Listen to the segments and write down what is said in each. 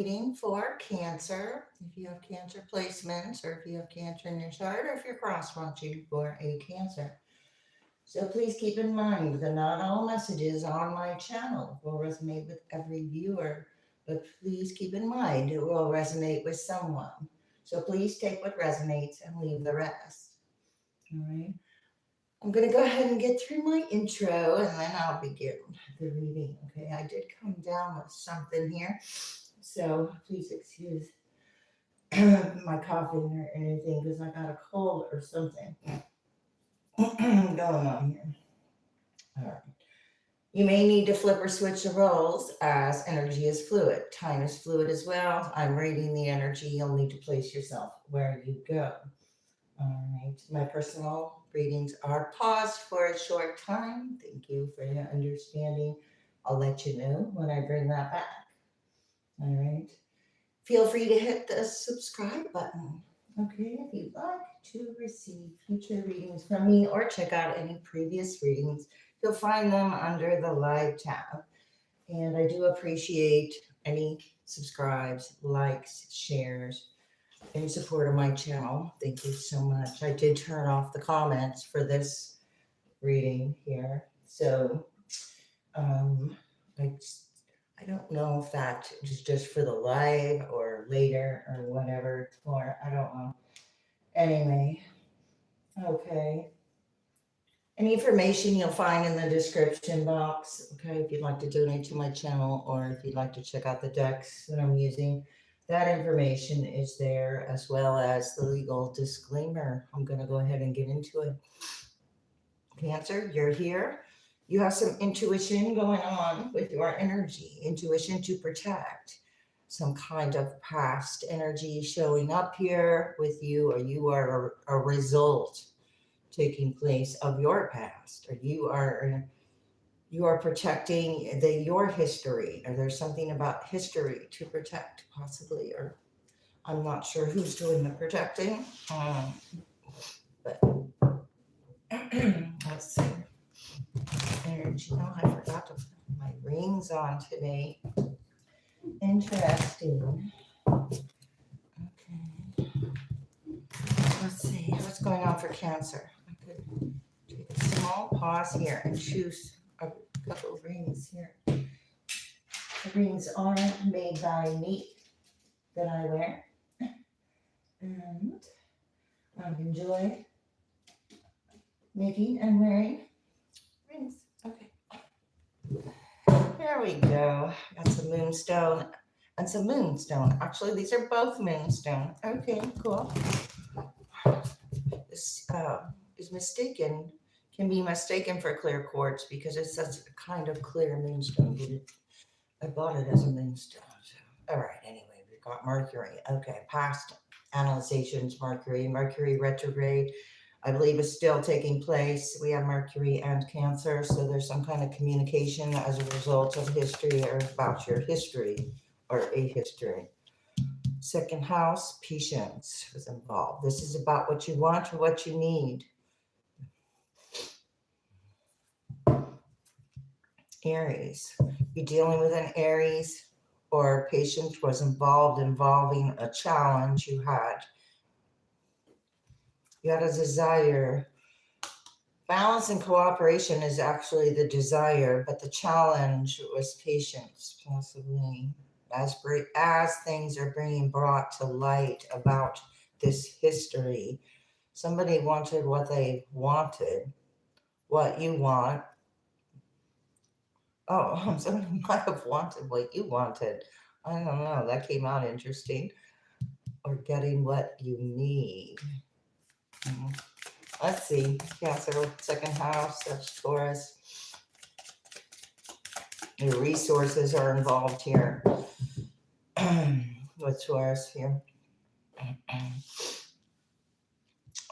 Reading for Cancer. If you have Cancer placements, or if you have Cancer in your chart, or if you're cross watching for a Cancer. So please keep in mind that not all messages on my channel will resonate with every viewer, but please keep in mind it will resonate with someone. So please take what resonates and leave the rest. All right. I'm going to go ahead and get through my intro and then I'll begin the reading. Okay. I did come down with something here. So please excuse my coughing or anything because I got a cold or something going on here. All right. You may need to flip or switch the roles as energy is fluid. Time is fluid as well. I'm reading the energy. You'll need to place yourself where you go. All right. My personal readings are paused for a short time. Thank you for your understanding. I'll let you know when I bring that back. All right. Feel free to hit the subscribe button. Okay, if you'd like to receive future readings from me or check out any previous readings, you'll find them under the live tab. And I do appreciate any subscribes, likes, shares, any support of my channel. Thank you so much. I did turn off the comments for this reading here. So I don't know if that is just for the live or later or whatever it's for. I don't know. Anyway, okay. Any information you'll find in the description box, okay, if you'd like to donate to my channel or if you'd like to check out the decks that I'm using, that information is there as well as the legal disclaimer. I'm going to go ahead and get into it. Cancer, you're here. You have some intuition going on with your energy, intuition to protect, some kind of past energy showing up here with you, or you are a result taking place of your past, or you are protecting your history, or there's something about history to protect possibly, or I'm not sure who's doing the protecting, but let's see. Energy. Oh, I forgot to put my rings on today. Interesting. Okay. Let's see what's going on for Cancer. I could take a small pause here and choose a couple of rings here. The rings are made by me that I wear, and I enjoy making and wearing rings. Okay. There we go. Got some moonstone and some moonstone. Actually, these are both moonstone. Okay, cool. This is mistaken, can be mistaken for clear quartz because it's such a kind of clear moonstone. I bought it as a moonstone. So. All right, anyway, we've got Mercury. Okay, past analyzations, Mercury retrograde, I believe is still taking place. We have Mercury and Cancer, so there's some kind of communication as a result of history or about your history or a history. Second house, patience was involved. This is about what you want or what you need. Aries, you're dealing with an Aries, or patience was involving a challenge you had. You had a desire. Balance and cooperation is actually the desire, but the challenge was patience, possibly. As things are being brought to light about this history, somebody wanted what they wanted, what you want. Oh, somebody might have wanted what you wanted. I don't know. That came out interesting. Or getting what you need. Let's see. Cancer, second house, that's Taurus. Your resources are involved here. With Taurus here.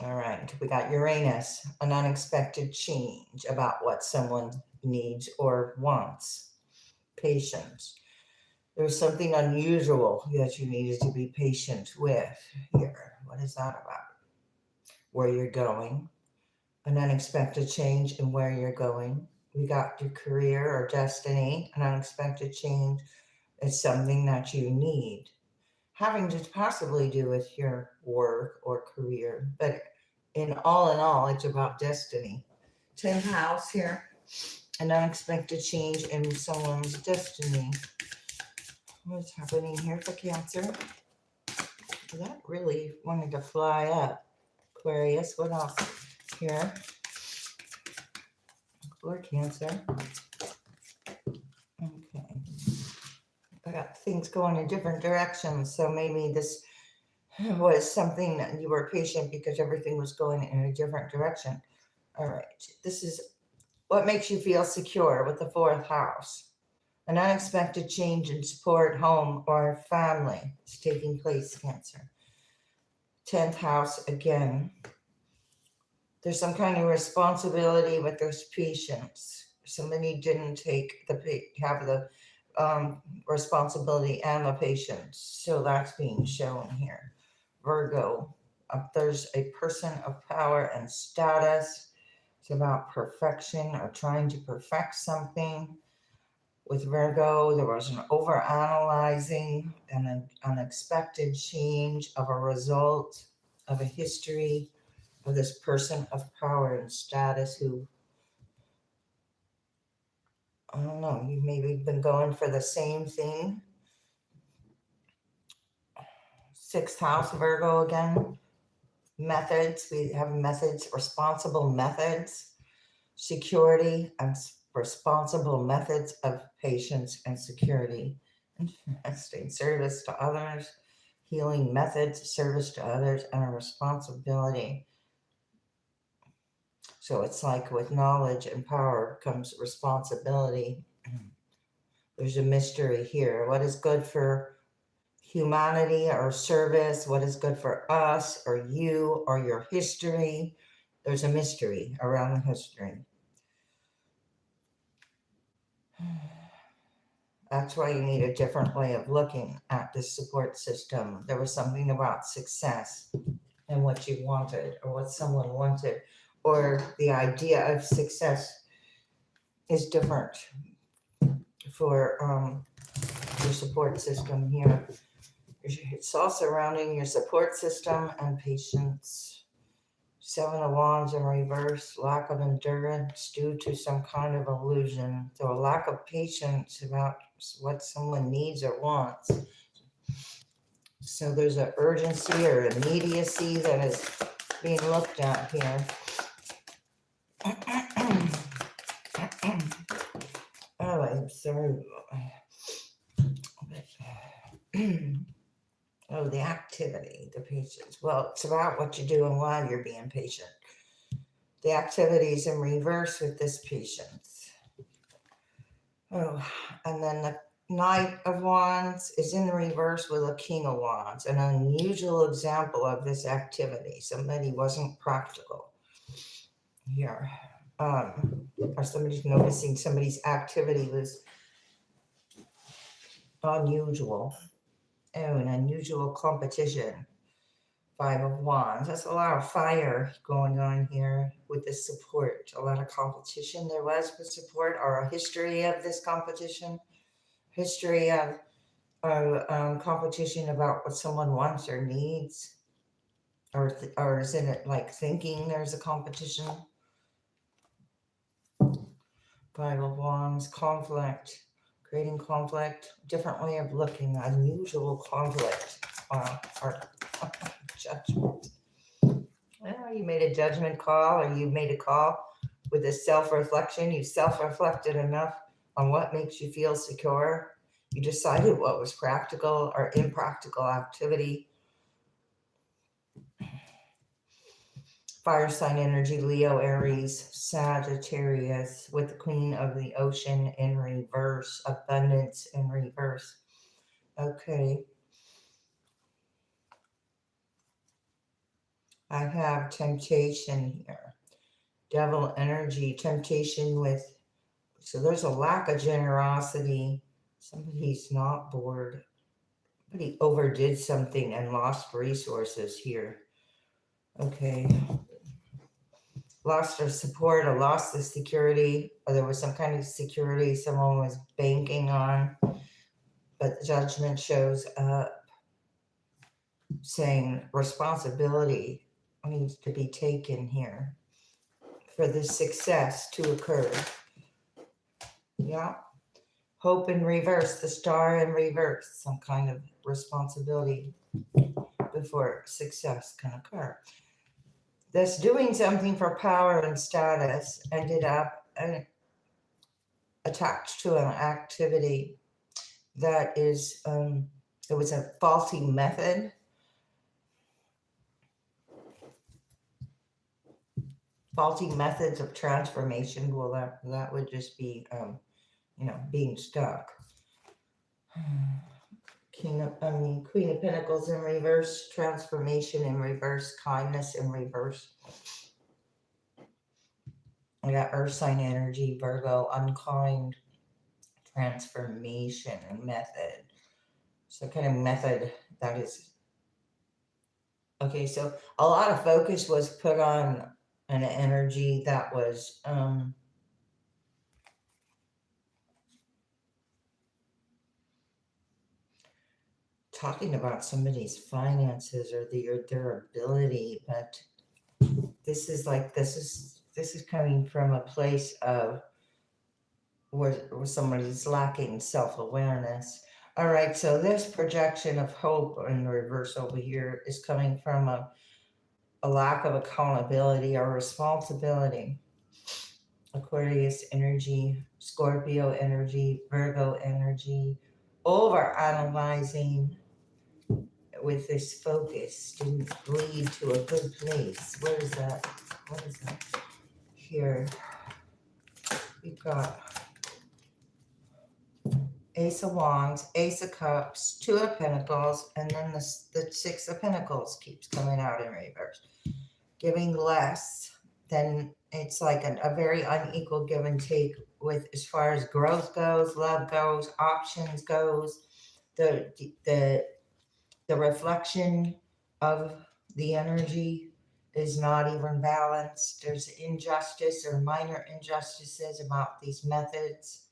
All right, we got Uranus, an unexpected change about what someone needs or wants. Patience. There's something unusual that you needed to be patient with here. What is that about? Where you're going, an unexpected change in where you're going. We got your career or destiny, an unexpected change It's something that you need, having to possibly do with your work or career. But in all, it's about destiny. 10th house here, an unexpected change in someone's destiny. What's happening here for Cancer? That really wanted to fly up. Aquarius, what else here for Cancer? Okay. I got things going in different directions, so maybe this was something that you were patient because everything was going in a different direction. All right, this is what makes you feel secure with the 4th house. An unexpected change in support, home, or family is taking place, Cancer. 10th house again. There's some kind of responsibility with those patients. Somebody didn't have the responsibility and the patience, so that's being shown here. Virgo, there's a person of power and status. It's about perfection or trying to perfect something. With Virgo, there was an overanalyzing and an unexpected change of a result of a history of this person of power and status who, I don't know, you maybe been going for the same thing. 6th house, Virgo again. Methods, we have methods, responsible methods, security, and responsible methods of patience and security. Interesting. Service to others, healing methods, service to others, and a responsibility. So it's like with knowledge and power comes responsibility. There's a mystery here. What is good for humanity or service? What is good for us or you or your history? There's a mystery around the history. That's why you need a different way of looking at this support system. There was something about success and what you wanted or what someone wanted, or the idea of success is different for your support system here. It's all surrounding your support system and patience. 7 of Wands in reverse, lack of endurance due to some kind of illusion. So a lack of patience about what someone needs or wants. So there's an urgency or immediacy that is being looked at here. Oh, I'm sorry. Oh, the activity, the patience. Well, it's about what you're doing while you're being patient. The activities in reverse with this patience. Oh, and then the Knight of Wands is in the reverse with a King of Wands. An unusual example of this activity. Somebody wasn't practical here. Or somebody's noticing somebody's activity was unusual. Oh, an unusual competition. 5 of Wands. That's a lot of fire going on here with the support. A lot of competition there was with support, or a history of this competition. History of competition about what someone wants or needs. Or is it like thinking there's a competition? 5 of Wands. Conflict. Creating conflict. Different way of looking. Unusual conflict. Or judgment. Well, you made a judgment call, or you made a call with a self-reflection. You self-reflected enough on what makes you feel secure. You decided what was practical or impractical activity. Fire sign energy, Leo, Aries, Sagittarius, with the Queen of the Ocean in reverse, abundance in reverse. Okay. I have temptation here. Devil energy, temptation with, so there's a lack of generosity. Somebody's not bored. Somebody overdid something and lost resources here. Okay. Lost their support or lost the security, or there was some kind of security someone was banking on. but the Judgment shows up saying responsibility needs to be taken here for this success to occur. Yeah. Hope in reverse, the star in reverse, some kind of responsibility before success can occur. Thus, doing something for power and status ended up attached to an activity that is, it was a faulty method. Faulty methods of transformation. Well, that would just be, being stuck. Queen of Pentacles in reverse, transformation in reverse, kindness in reverse. I got Earth sign energy, Virgo, unkind, transformation and method. So kind of method that is, okay, so a lot of focus was put on an energy that was, talking about somebody's finances or their ability, but this is coming from a place of where somebody's lacking self-awareness. All right, so this projection of hope in reverse over here is coming from a lack of accountability or responsibility. Aquarius energy, Scorpio energy, Virgo energy, over analyzing with this focus didn't lead to a good place. What is that? Here we've got Ace of Wands, Ace of Cups, Two of Pentacles, and then the Six of Pentacles keeps coming out in reverse. Giving less, then it's like a very unequal give and take with as far as growth goes, love goes, options goes, the reflection of the energy is not even balanced. There's injustice or minor injustices about these methods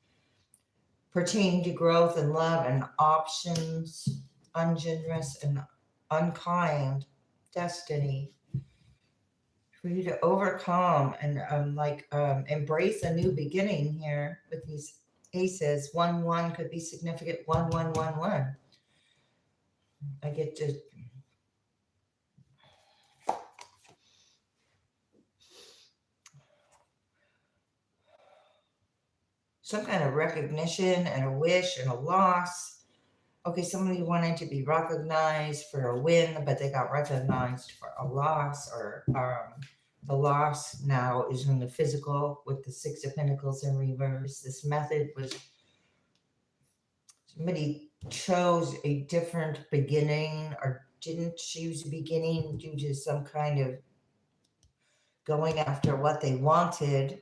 pertaining to growth and love and options, ungenerous and unkind destiny. For you to overcome and embrace a new beginning here with these aces. 1-1 could be significant. 1-1-1-1. I get to some kind of recognition and a wish and a loss. Okay, somebody wanted to be recognized for a win, but they got recognized for a loss, or the loss now is in the physical with the Six of Pentacles in reverse. This method was, somebody chose a different beginning or didn't choose a beginning due to some kind of going after what they wanted.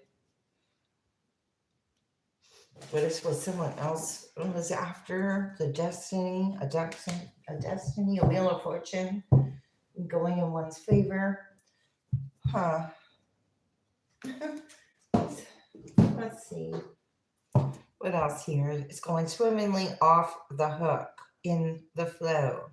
But this was someone else was after the destiny, a destiny, a wheel of fortune going in one's favor. Huh. Let's see. What else here? It's going swimmingly off the hook, in the flow.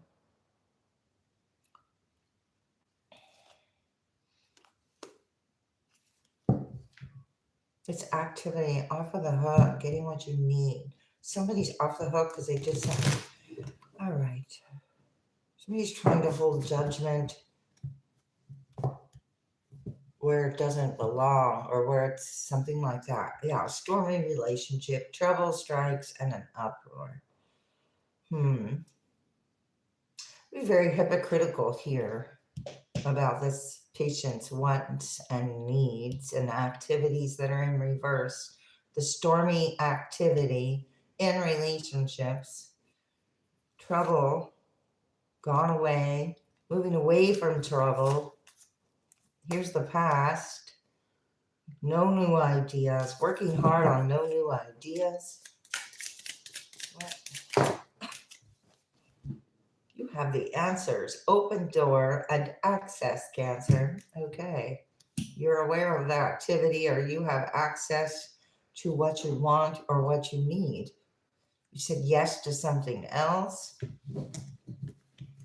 It's activity, off of the hook, getting what you need. Somebody's off the hook because they did something. All right. Somebody's trying to hold judgment where it doesn't belong, or where it's something like that. Yeah, stormy relationship, trouble strikes, and an uproar. Be very hypocritical here about this patient's wants and needs and activities that are in reverse. The stormy activity in relationships, trouble, gone away, moving away from trouble. Here's the past. No new ideas. Working hard on no new ideas. What? You have the answers. Open door and access, Cancer. Okay. You're aware of the activity, or you have access to what you want or what you need. You said yes to something else.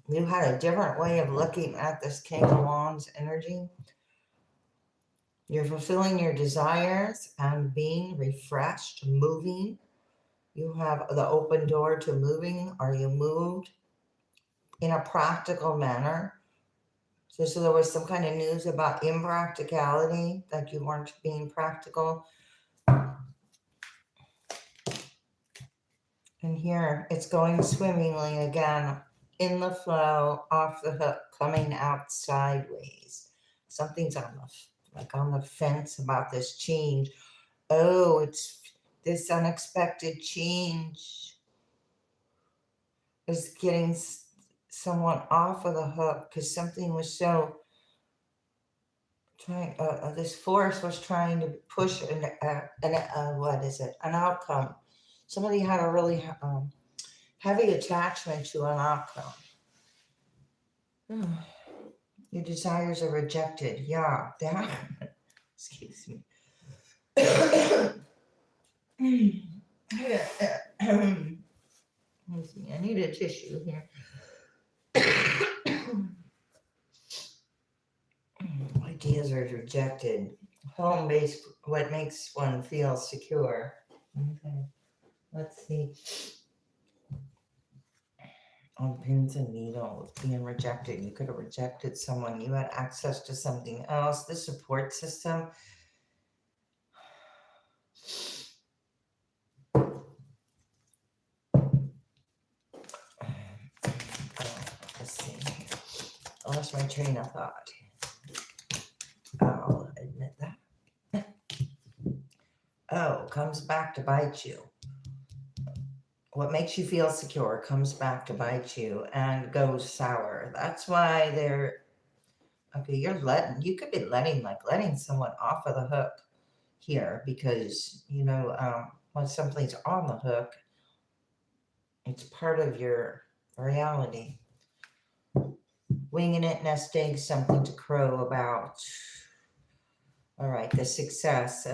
You had a different way of looking at this King of Wands energy. You're fulfilling your desires and being refreshed, moving. You have the open door to moving, or you moved in a practical manner. So there was some kind of news about impracticality, that you weren't being practical. And here it's going swimmingly again, in the flow, off the hook, coming out sideways. Something's on the fence about this change. Oh, it's this unexpected change is getting someone off of the hook, because something was so trying. This force was trying to push an outcome. Somebody had a really heavy attachment to an outcome. Your desires are rejected. Yeah, that. Excuse me. I need a tissue here. Ideas are rejected. Home base, what makes one feel secure. Okay, let's see. On pins and needles, being rejected. You could have rejected someone. You had access to something else. The support system. Let's see. I lost my train of thought. I'll admit that. Oh, comes back to bite you. What makes you feel secure comes back to bite you and goes sour. That's why you could be letting someone off of the hook here, because, when something's on the hook, it's part of your reality. Winging it, nest egg, something to crow about. All right, the success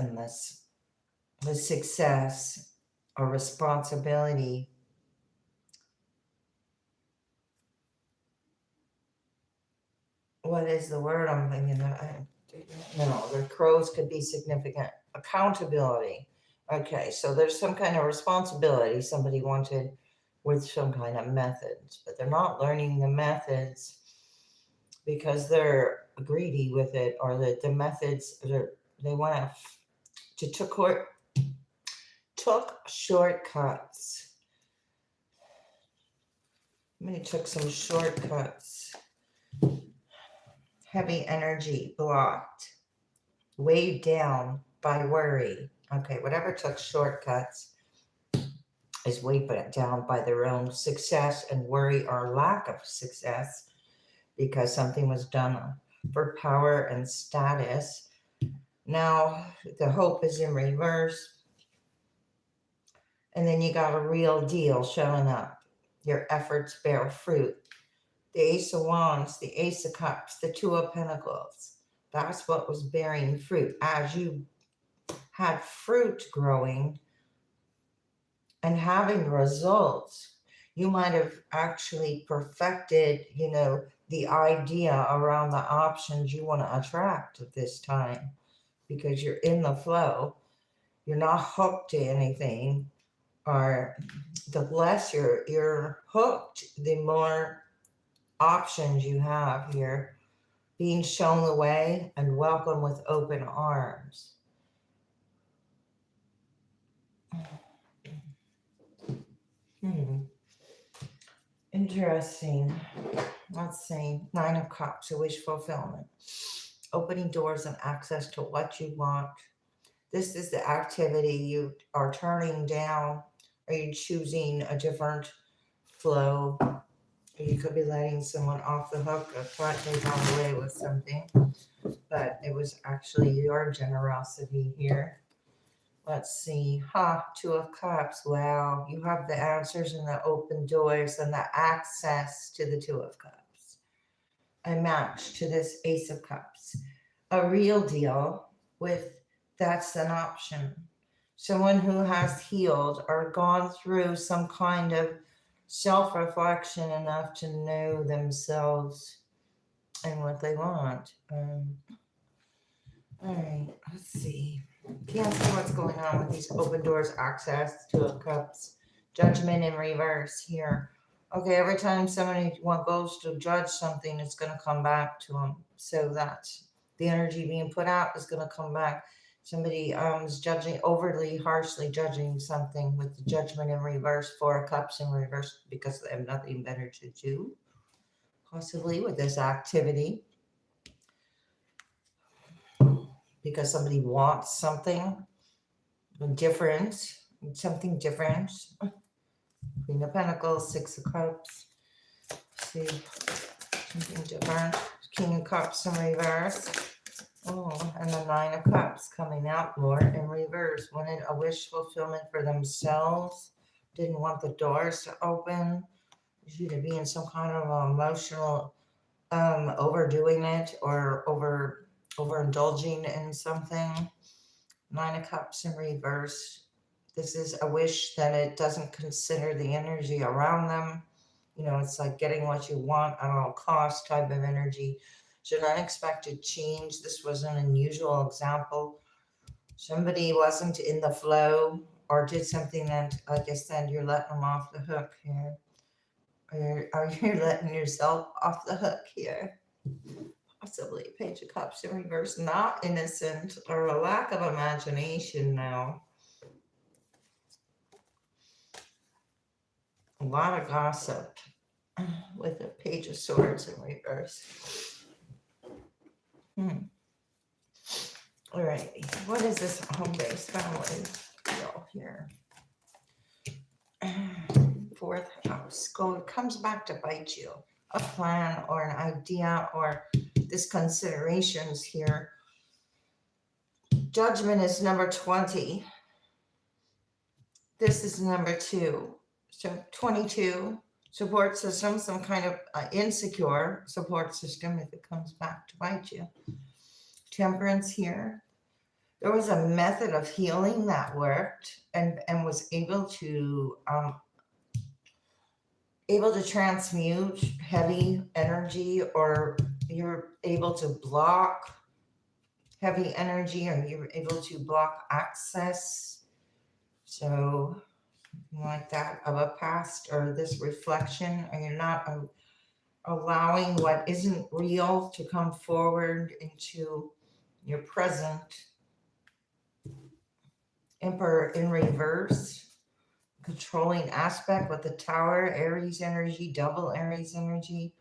or responsibility. What is the word I'm thinking of? No, the crows could be significant. Accountability. Okay, so there's some kind of responsibility somebody wanted with some kind of methods, but they're not learning the methods because they're greedy with it, or the methods they want to took shortcuts. Maybe took some shortcuts. Heavy energy blocked, weighed down by worry. Okay, whatever took shortcuts is weighed down by their own success and worry or lack of success, because something was done for power and status. Now the hope is in reverse. And then you got a real deal showing up. Your efforts bear fruit. The Ace of Wands, the Ace of Cups, the Two of Pentacles. That's what was bearing fruit. As you had fruit growing and having results, you might have actually perfected, the idea around the options you want to attract at this time, because you're in the flow. You're not hooked to anything, or the less you're hooked, the more options you have here, being shown the way and welcome with open arms. Interesting. Let's see. 9 of Cups, a wish fulfillment. Opening doors and access to what you want. This is the activity you are turning down. Are you choosing a different flow? You could be letting someone off the hook. I thought they got away with something, but it was actually your generosity here. Let's see. Two of Cups. Wow. You have the answers and the open doors and the access to the Two of Cups. A match to this Ace of Cups. A real deal with that's an option. someone who has healed or gone through some kind of self-reflection enough to know themselves and what they want. All right, let's see. Cancer, what's going on with these open doors, access, Two of Cups, judgment in reverse here. Okay, every time somebody goes to judge something, it's going to come back to them. So that's the energy being put out is going to come back. Somebody is judging, overly harshly judging something with the judgment in reverse, Four of Cups in reverse, because they have nothing better to do, possibly with this activity. Because somebody wants something different, something different. Queen of Pentacles, Six of Cups. Let's see, something different. King of Cups in reverse. Oh, and the Nine of Cups coming out, Lord, in reverse. Wanted a wish fulfillment for themselves. Didn't want the doors to open. You to be in some kind of emotional overdoing it or overindulging in something. Nine of Cups in reverse. This is a wish that it doesn't consider the energy around them. You know, it's like getting what you want at all costs type of energy. So an unexpected change. This was an unusual example. Somebody wasn't in the flow or did something that, like I said, you're letting them off the hook here. Or you're letting yourself off the hook here. Possibly Page of Cups in reverse, not innocent or a lack of imagination now. A lot of gossip with the Page of Swords in reverse. All right, what is this home-based family deal here? Fourth house, comes back to bite you. A plan or an idea or this considerations here. Judgment is number 20. This is number 2. So 22, support system, some kind of insecure support system if it comes back to bite you. Temperance here. There was a method of healing that worked and was able to transmute heavy energy, or you're able to block heavy energy, or you're able to block access. So something like that of a past or this reflection, or you're not allowing what isn't real to come forward into your present. Emperor in reverse, controlling aspect with the Tower, Aries energy, double Aries energy.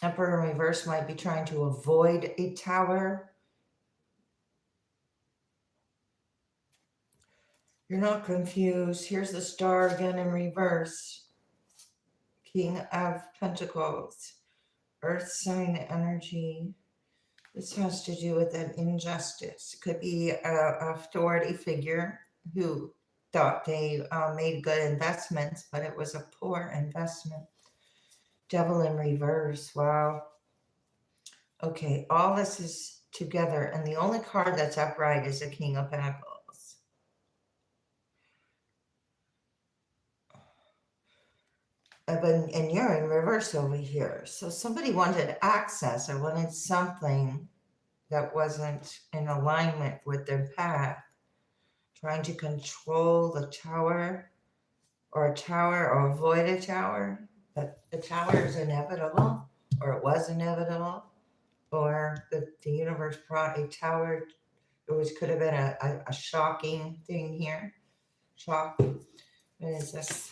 Emperor in reverse might be trying to avoid a Tower. You're not confused. Here's the Star again in reverse. King of Pentacles, Earth sign energy. This has to do with an injustice. Could be an authority figure who thought they made good investments, but it was a poor investment. Devil in reverse. Wow. Okay, all this is together, and the only card that's upright is the King of Pentacles. And you're in reverse over here. So somebody wanted access or wanted something that wasn't in alignment with their path, trying to control the Tower or avoid a Tower. But the Tower is inevitable, or it was inevitable, or the universe brought a Tower. It could have been a shocking thing here. Shock. What is this?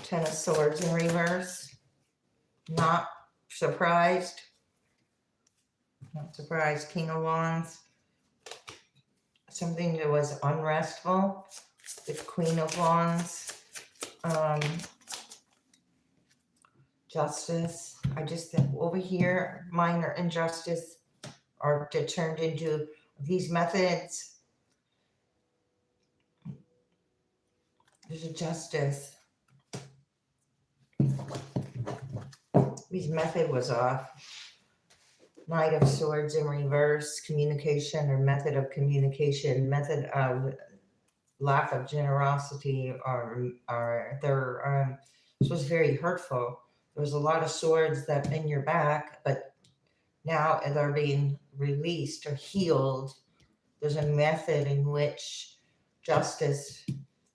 Ten of Swords in reverse. Not surprised. Not surprised. King of Wands. Something that was unrestful. The Queen of Wands. Justice. I just think over here, minor injustice are turned into these methods. There's a justice. His method was off. Knight of Swords in reverse, communication or method of communication, method of lack of generosity, or there, this was very hurtful. There was a lot of swords that in your back, but now they're being released or healed. There's a method in which justice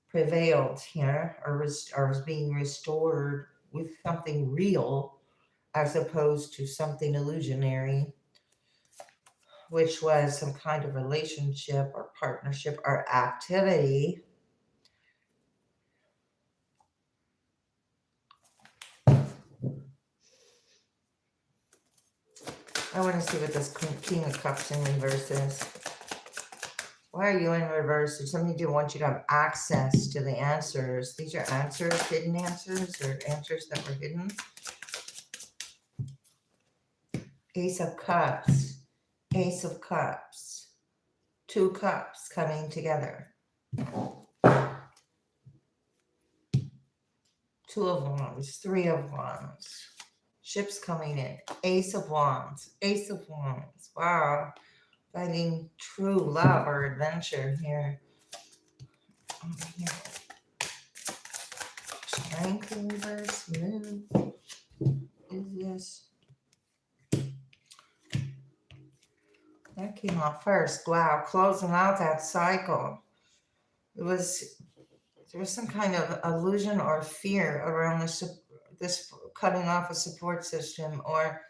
prevailed here, or is being restored with something real as opposed to something illusionary, which was some kind of relationship or partnership or activity. I want to see what this King of Cups in reverse is. Why are you in reverse? If somebody wants you to have access to the answers. These are answers, hidden answers, or answers that were hidden. Ace of Cups, Ace of Cups, 2 cups coming together. 2 of Wands, 3 of Wands. Ships coming in. Ace of Wands, Ace of Wands. Wow. Finding true love or adventure here. Over here. Strength in reverse. Moon. Is this? That came out first. Wow. Closing out that cycle. There was some kind of illusion or fear around this cutting off a support system, or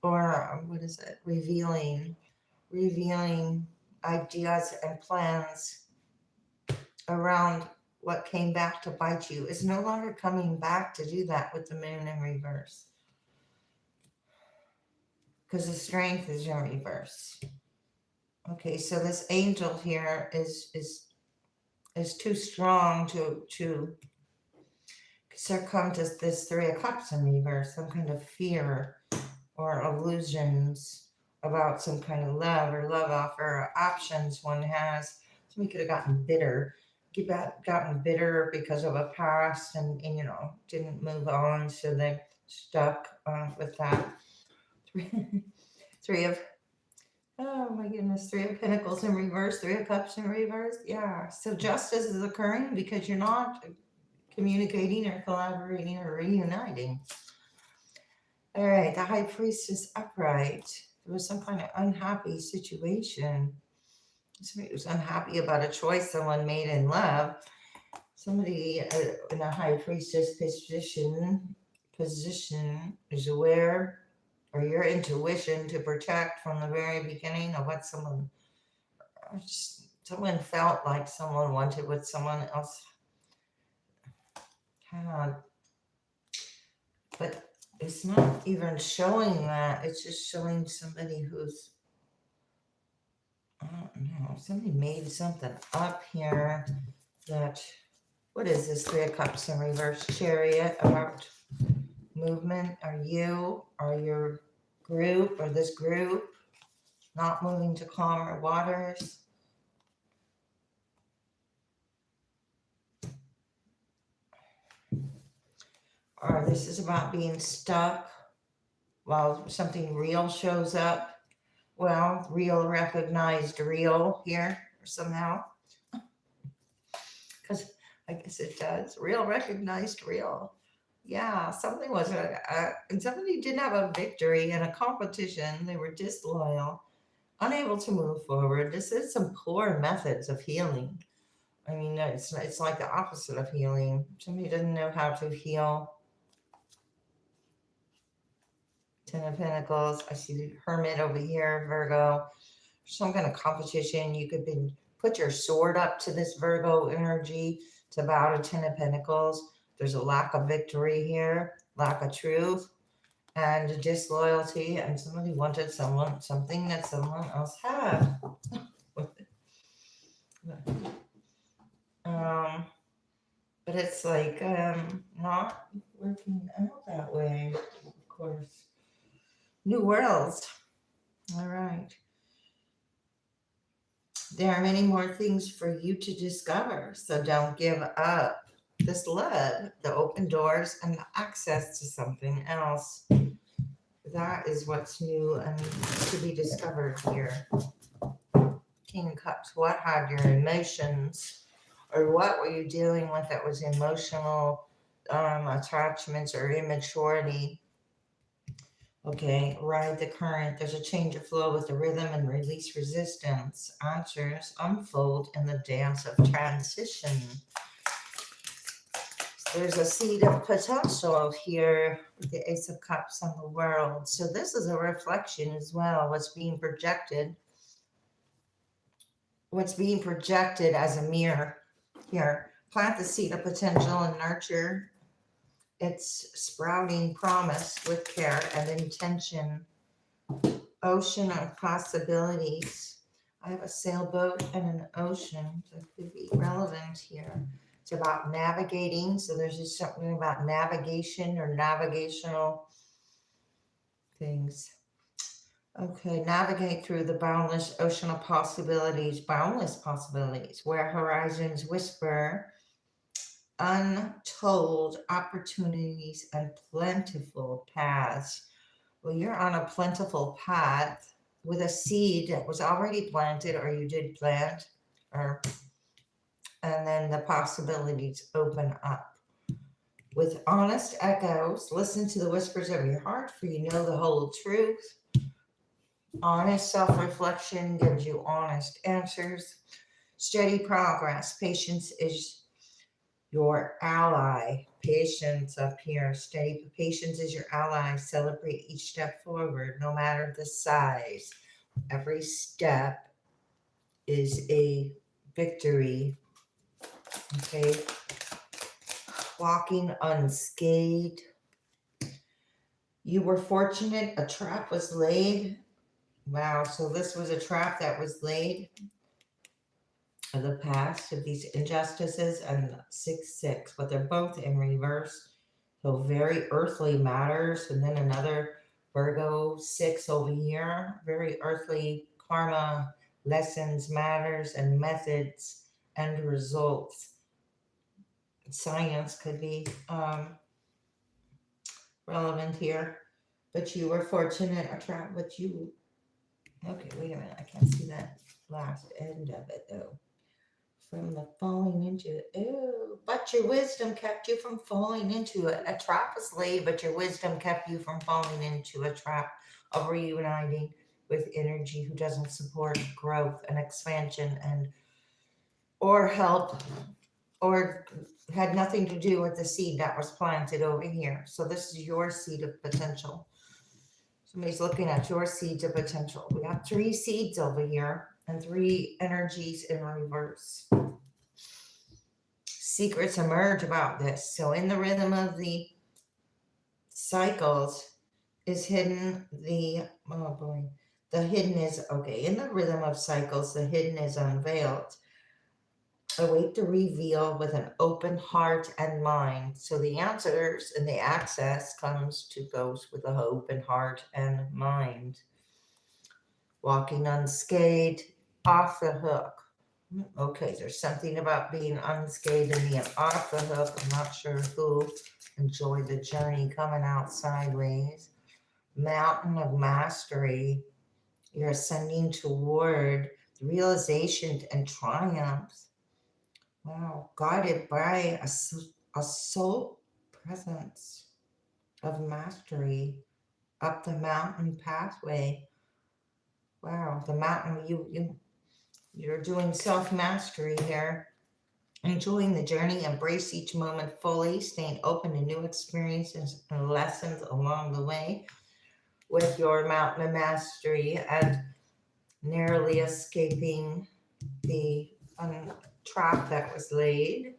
what is it? Revealing ideas and plans around what came back to bite you is no longer coming back to do that with the moon in reverse. Because the strength is in reverse. Okay, so this angel here is too strong to succumb to this 3 of Cups in reverse, some kind of fear or illusions about some kind of love or love offer or options one has. Somebody could have gotten bitter because of a past and didn't move on, so they're stuck with that. 3 of, oh my goodness, 3 of Pentacles in reverse, 3 of Cups in reverse. Yeah, so justice is occurring because you're not communicating or collaborating or reuniting. All right, the High Priestess upright. There was some kind of unhappy situation. Somebody was unhappy about a choice someone made in love. Somebody in a High Priestess position is aware, or your intuition to protect from the very beginning of what someone felt like someone wanted what someone else had. But it's not even showing that. It's just showing somebody who's, I don't know, somebody made something up here that, what is this 3 of Cups in reverse? Chariot, about movement. Are you or your group or this group not moving to calmer waters? Or this is about being stuck while something real shows up. Well, real recognized real here somehow. Because I guess it does. Real recognized real. Yeah, something was, and somebody didn't have a victory in a competition. They were disloyal, unable to move forward. This is some poor methods of healing. I mean, it's like the opposite of healing. Somebody doesn't know how to heal. 10 of Pentacles. I see the Hermit over here, Virgo. Some kind of competition. You could put your sword up to this Virgo energy. It's about a 10 of Pentacles. There's a lack of victory here, lack of truth, and disloyalty. And somebody wanted something that someone else had. But it's like not working out that way, of course. New worlds. All right. There are many more things for you to discover, so don't give up this love, the open doors, and the access to something else. That is what's new and to be discovered here. King of Cups, what had your emotions, or what were you dealing with that was emotional attachments or immaturity? Okay, ride the current. There's a change of flow with the rhythm and release resistance. Answers unfold in the dance of transition. There's a seed of potential here with the Ace of Cups on the world. So this is a reflection as well. What's being projected as a mirror here. Plant the seed of potential and nurture its sprouting promise with care and intention. Ocean of possibilities. I have a sailboat and an ocean that could be relevant here. It's about navigating. So there's just something about navigation or navigational things. Okay, navigate through the boundless ocean of possibilities, where horizons whisper untold opportunities and plentiful paths. Well, you're on a plentiful path with a seed that was already planted, or you did plant, and then the possibilities open up. With honest echoes, listen to the whispers of your heart, for you know the whole truth. Honest self-reflection gives you honest answers. Steady progress. Patience is your ally. Patience up here. Steady patience is your ally. Celebrate each step forward, no matter the size. Every step is a victory. Okay. Walking unscathed. You were fortunate. A trap was laid. Wow. So this was a trap that was laid of the past of these injustices, and 6-6, but they're both in reverse. So very earthly matters, and then another Virgo 6 over here, very earthly karma, lessons, matters, and methods and results. Science could be relevant here, but you were fortunate, okay, wait a minute, I can't see that last end of it though. From the falling into it. Oh, but your wisdom kept you from falling into it. A trap was laid, but your wisdom kept you from falling into a trap of reuniting with energy who doesn't support growth and expansion or help, or had nothing to do with the seed that was planted over here. So this is your seed of potential. Somebody's looking at your seeds of potential. We got 3 seeds over here and 3 energies in reverse. Secrets emerge about this. So in the rhythm of the cycles is hidden the hidden is, okay, in the rhythm of cycles, the hidden is unveiled. Await the reveal with an open heart and mind. So the answers and the access goes with an open heart and mind. Walking unscathed, off the hook. Okay, there's something about being unscathed and being off the hook. I'm not sure who enjoyed the journey coming out sideways. Mountain of mastery. You're ascending toward the realization and triumphs. Wow, guided by a soul presence of mastery up the mountain pathway. Wow, the mountain, you're doing self-mastery here. Enjoying the journey, embrace each moment fully, staying open to new experiences and lessons along the way with your mountain of mastery, and narrowly escaping the trap that was laid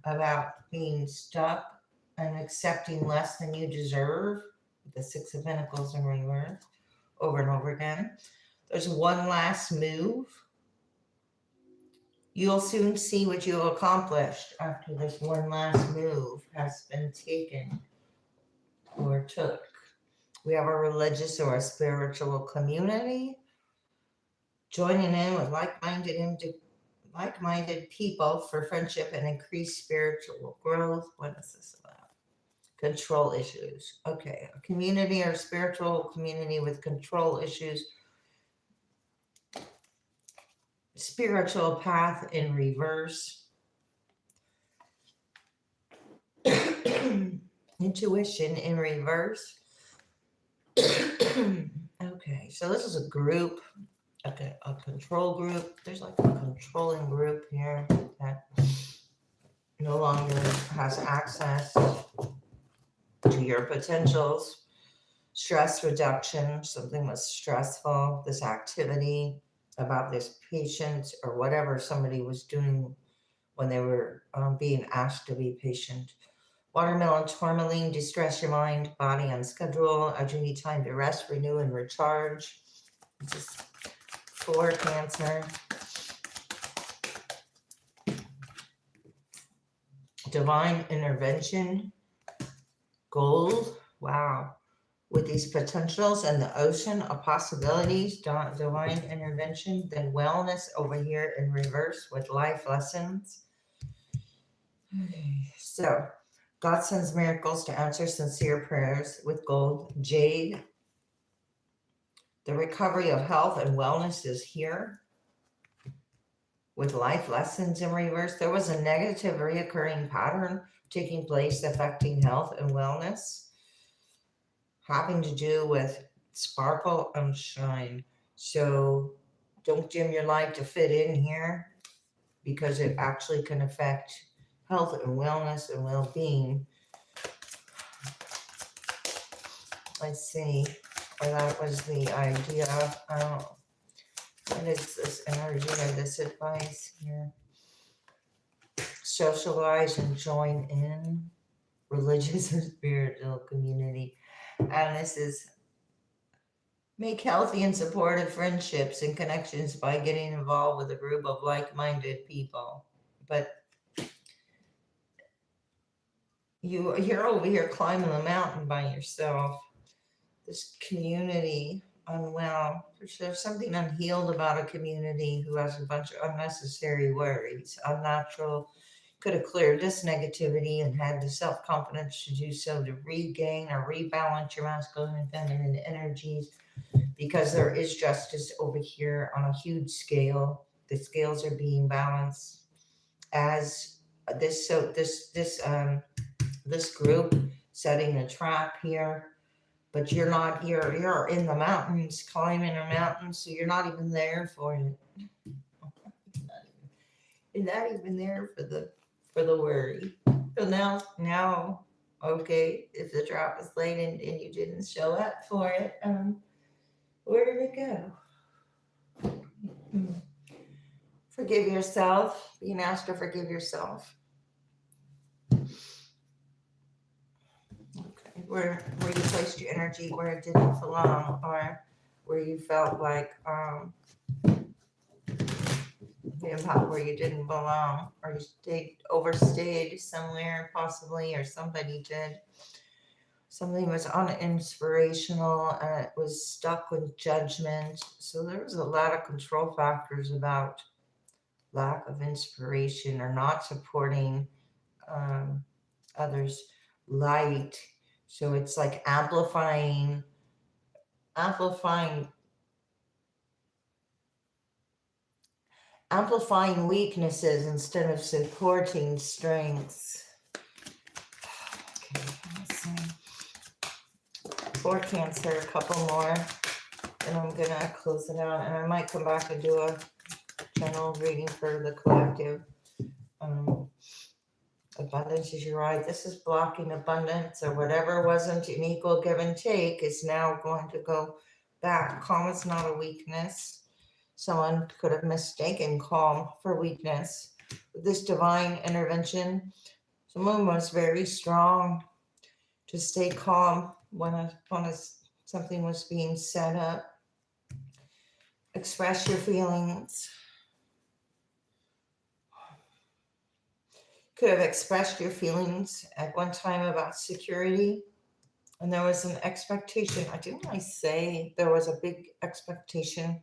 about being stuck and accepting less than you deserve. The 6 of Pentacles in reverse over and over again. There's one last move. You'll soon see what you accomplished after this one last move has been taken or took. We have a religious or a spiritual community joining in with like-minded people for friendship and increased spiritual growth. What is this about? Control issues. Okay, a community or spiritual community with control issues. Spiritual path in reverse. Intuition in reverse. Okay, so this is a group, okay, a control group. There's like a controlling group here that no longer has access to your potentials. Stress reduction, something was stressful, this activity about this patient or whatever somebody was doing when they were being asked to be patient. Watermelon tourmaline, distress your mind, body on schedule, as you need time to rest, renew, and recharge. Just for Cancer. Divine intervention, gold, wow. With these potentials and the ocean of possibilities, divine intervention, then wellness over here in reverse with life lessons. Okay, so God sends miracles to answer sincere prayers with gold. Jade, the recovery of health and wellness is here with life lessons in reverse. There was a negative reoccurring pattern taking place affecting health and wellness, having to do with sparkle and shine. So don't dim your light to fit in here because it actually can affect health and wellness and well-being. Let's see, or that was the idea. What is this energy or this advice here? Socialize and join in religious or spiritual community. And this is make healthy and supportive friendships and connections by getting involved with a group of like-minded people. But you're over here climbing the mountain by yourself. This community unwell. There's something unhealed about a community who has a bunch of unnecessary worries, unnatural. Could have cleared this negativity and had the self-confidence to do so, to regain or rebalance your masculine and feminine energies, because there is justice over here on a huge scale. The scales are being balanced as this. So this group setting a trap here, but you're not here. You're in the mountains, climbing a mountain, so you're not even there for it. You're not even there for the worry. So now, okay, if the trap was laid and you didn't show up for it, where did it go? Forgive yourself. Being asked to forgive yourself. Okay, where you placed your energy where it didn't belong, or where you felt like where you didn't belong, or you overstayed somewhere possibly, or somebody did. Something was uninspirational and it was stuck with judgment. So there was a lot of control factors about lack of inspiration or not supporting others' light. So it's like amplifying weaknesses instead of supporting strengths. Okay, let's see. For Cancer, a couple more, and I'm gonna close it out. And I might come back and do a general reading for the collective. Abundance is your right. This is blocking abundance, or whatever wasn't an equal give and take is now going to go back. Calm is not a weakness. Someone could have mistaken calm for weakness. With this divine intervention, someone was very strong to stay calm when something was being set up. Express your feelings. Could have expressed your feelings at one time about security, and there was an expectation. Didn't I say there was a big expectation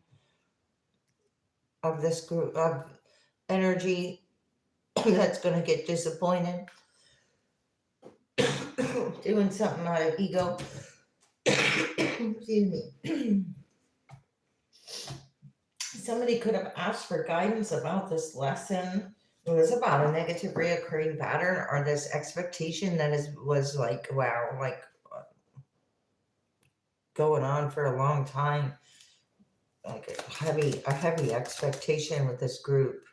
of this group of energy that's going to get disappointed? doing something out of ego. Excuse me. Somebody could have asked for guidance about this lesson. It was about a negative reoccurring pattern or this expectation that was like, wow, like going on for a long time. Like a heavy expectation with this group.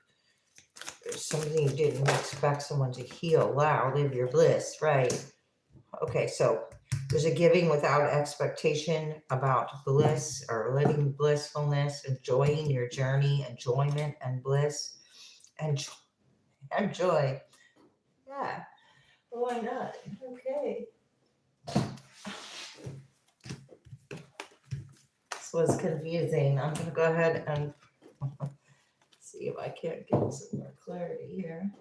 Something you didn't expect someone to heal. Wow, live your bliss, right? Okay, so there's a giving without expectation about bliss or living blissfulness, enjoying your journey, enjoyment and bliss, and joy. Yeah, why not? Okay. This was confusing. I'm gonna go ahead and see if I can't get some more clarity here.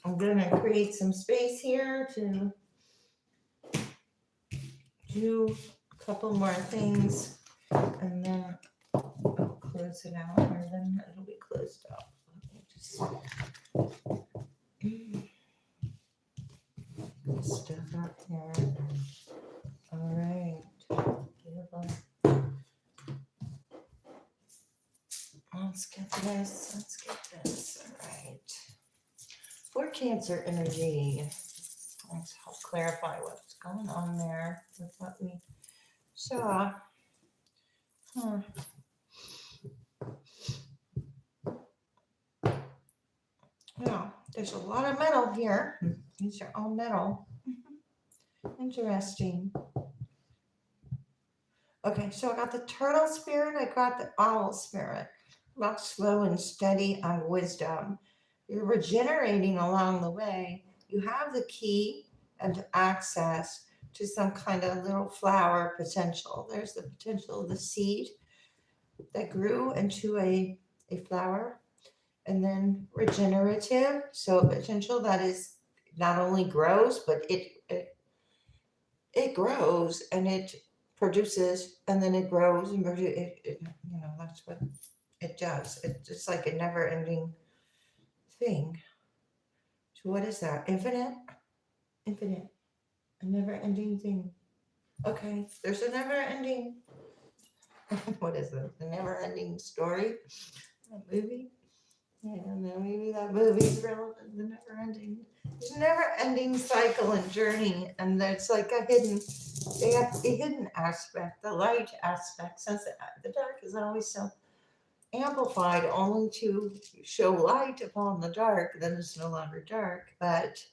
I'm gonna create some space here to do a couple more things, and then I'll close it out, or then it'll be closed out. Just stuff up here. All right, beautiful. Let's get this. All right. For Cancer energy, let's help clarify what's going on there with what we saw. Yeah, there's a lot of metal here. These are all metal. Interesting. Okay, so I got the turtle spirit, I got the owl spirit. Walk slow and steady on wisdom. You're regenerating along the way. You have the key and access to some kind of little flower potential. There's the potential of the seed that grew into a flower, and then regenerative. So potential that is not only grows, but it grows and it produces, and then it grows and produces. That's what it does. It's like a never-ending thing. So what is that? Infinite, a never-ending thing. Okay, there's a never-ending. What is it? The never-ending story. A movie. Yeah, maybe that movie's relevant. The never-ending. There's a never-ending cycle and journey, and there's like a hidden aspect, the light aspect. Since the dark is always so amplified, only to show light upon the dark, then it's no longer dark. But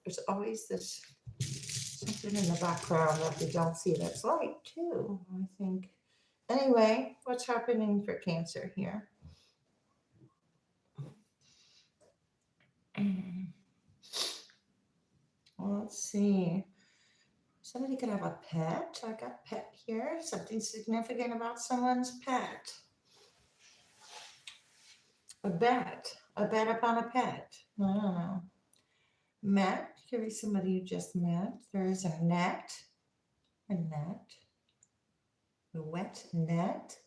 there's always this something in the background that we don't see that's light too, I think. Anyway, what's happening for Cancer here? Well, let's see. Somebody could have a pet. I got pet here. Something significant about someone's pet. A bet. A bet upon a pet. I don't know. Met. Could be somebody you just met. There is a net. A net. A wet net.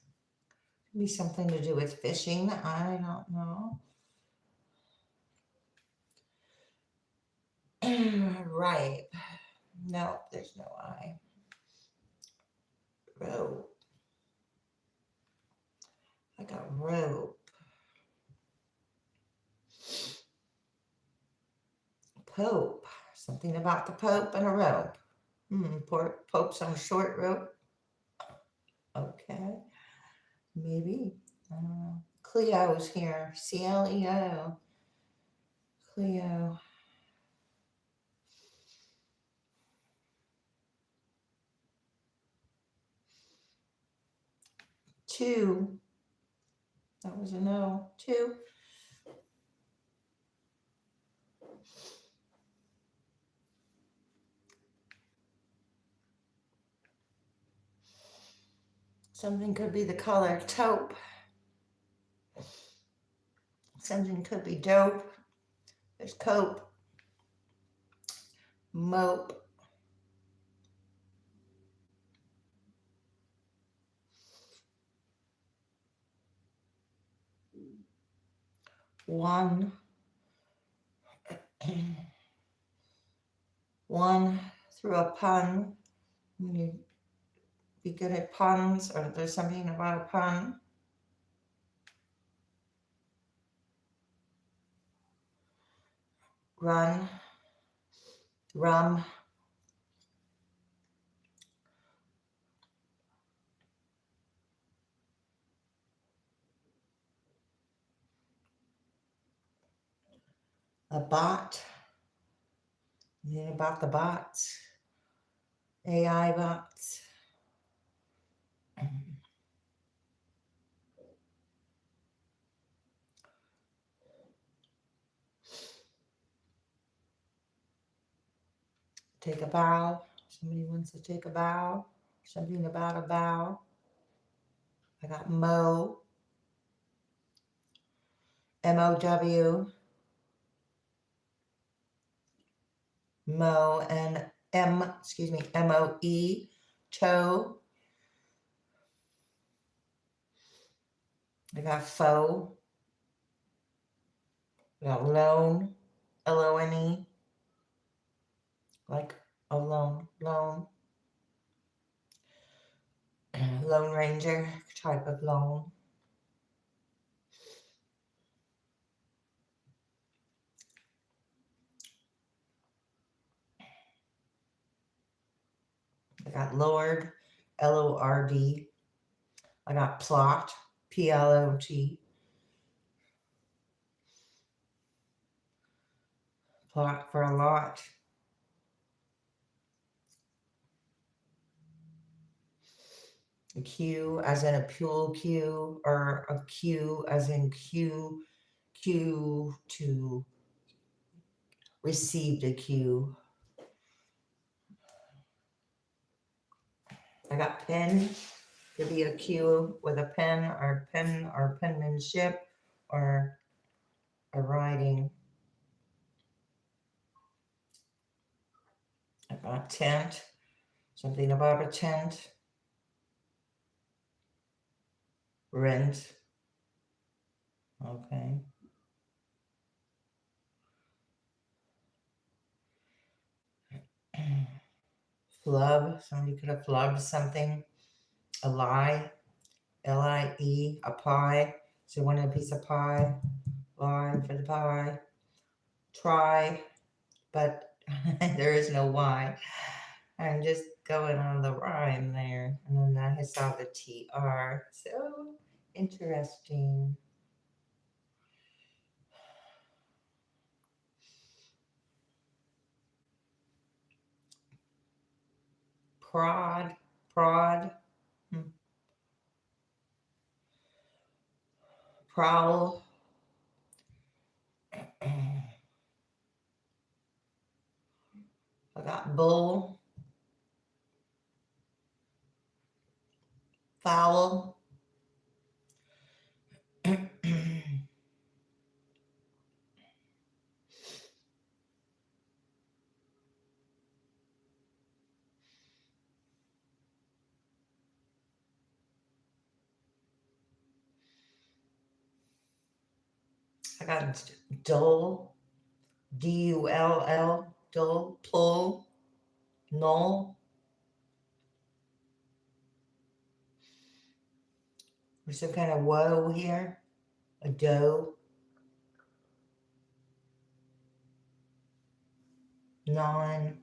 Could be something to do with fishing. I don't know. Right. No, there's no I. Rope. I got rope. Pope. Something about the Pope and a rope. Pope's on a short rope. Okay. Maybe. Cleo's here. CLEO. Cleo. Two. That was a no. Two. Something could be the color taupe. Something could be dope. There's cope. Mope. One. One through a pun. You be good at puns, or there's something about a pun. Run, rum, a bot. Yeah, about the bots, AI bots. Take a bow. Somebody wants to take a bow. Something about a bow. I got mow. M-O-W. Mow and M-O-E. Toe. I got foe. I got lone. L-O-N-E. Like alone. Lone. Lone Ranger. Type of lone. I got Lord. L-O-R-D. I got plot. P-L-O-T. Plot for a lot. A Q as in a pool cue, or a Q as in Q to received a Q. I got pen. Could be a Q with a pen or penmanship or a writing. I got tent. Something about a tent. Rent. Okay. Flub. Somebody could have flubbed something. A lie. L-I-E. A pie. So you wanted a piece of pie. Lie for the pie. Try. But there is no Y. I'm just going on the rhyme there. And then I saw the TR. So interesting. Prod. Prowl. I got bull. Foul. I got dull. D-U-L-L. Dull. Pull. Null. There's some kind of woe here. A doe. Non.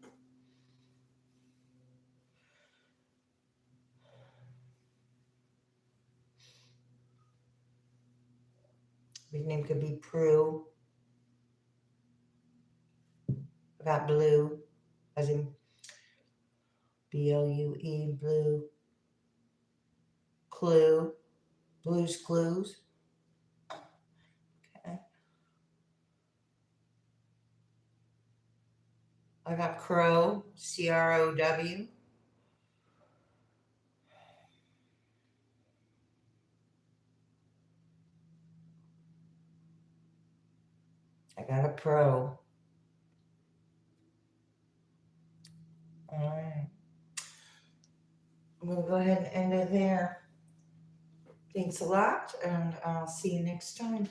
His name could be Prue. I got blue, as in B-L-U-E, blue. Clue. Blue's Clues. Okay. I got crow, C-R-O-W. I got a pro. All right. I'm going to go ahead and end it there. Thanks a lot, and I'll see you next time.